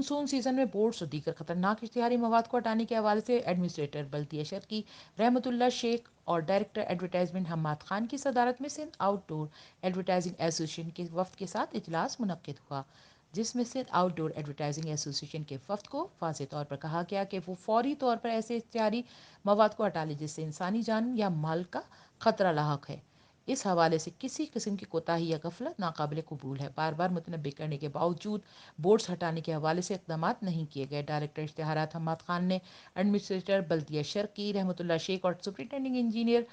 Monsoon season में boards और दीगर खतरनाक इश्तिहारी मवाद को हटाने के हवाले से एडमिनिस्ट्रेटर बल्दिया शर्की रहमतुल्लाह शेख और डायरेक्टर एडवर्टाइजमेंट हम्माद खान की सदारत में सिंध आउटडोर एडवर्टाइजिंग एसोसिएशन के वफ्द के साथ इजलास मुनक्किद हुआ, जिसमें सिंध आउटडोर एडवर्टाइजिंग एसोसिएशन के वफ्द को वाज़ेह तौर पर कहा गया कि वो फौरी तौर पर ऐसे इश्तिहारी मवाद को हटा ले जिससे इंसानी जान या माल का खतरा लाक है। इस हवाले से किसी किस्म की कोताही या गफलत नाकाबिल कबूल है। बार बार मुतनबे करने के बावजूद बोर्ड्स हटाने के हवाले से इकदाम नहीं किए गए। डायरेक्टर इश्तिहारात हम्माद खान ने एडमिनिस्ट्रेटर बल्दिया शर्की रहमतुल्लाह शेख और सुपरिटेंडिंग इंजीनियर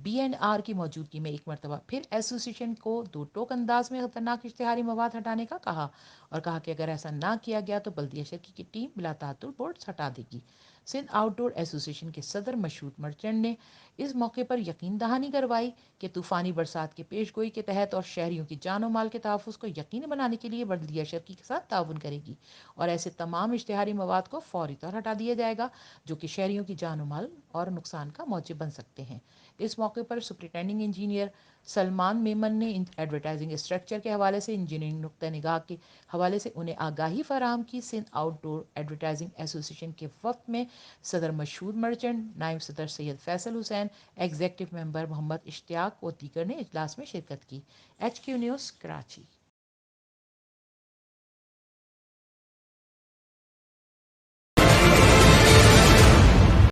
BNR की मौजूदगी में एक मरतबा फिर एसोसिएशन को दो टोक अंदाज में खतरनाक इश्तिहारी मवाद हटाने का कहा और कहा कि अगर ऐसा ना किया गया तो बल्दिया शर्की की टीम बिला तातुल बोर्ड्स हटा देगी। सिंध आउटडोर एसोसिएशन के सदर मशहूद मर्चेंट ने इस मौके पर यकीन दहानी करवाई कि तूफ़ानी बरसात की पेशगोई के तहत और शहरियों की जान और माल के तहफ़्फ़ुज़ को यकीनी बनाने के लिए बल्दिया शर्की के साथ ताउन करेगी और ऐसे तमाम इश्तिहारी मवाद को फ़ौरी तौर हटा दिया जाएगा जो कि शहरियों की जान और माल और नुकसान का मौजब बन सकते हैं। इस मौके पर सुपरिटेंडिंग इंजीनियर सलमान मेमन ने एडवर्टाइजिंग स्ट्रक्चर के हवाले से इंजीनियरिंग नुक्ता निगाह के हवाले से उन्हें आगाही फराहम की। सिंध आउटडोर एडवर्टाइजिंग एसोसिएशन के वक्त में सदर मशहूर मर्चेंट, नायब सदर सैयद फैसल हुसैन, एग्जेक्टिव मेंबर मोहम्मद इश्तियाक और दीगर ने इजलास में शिरकत की। HQ news, Karachi.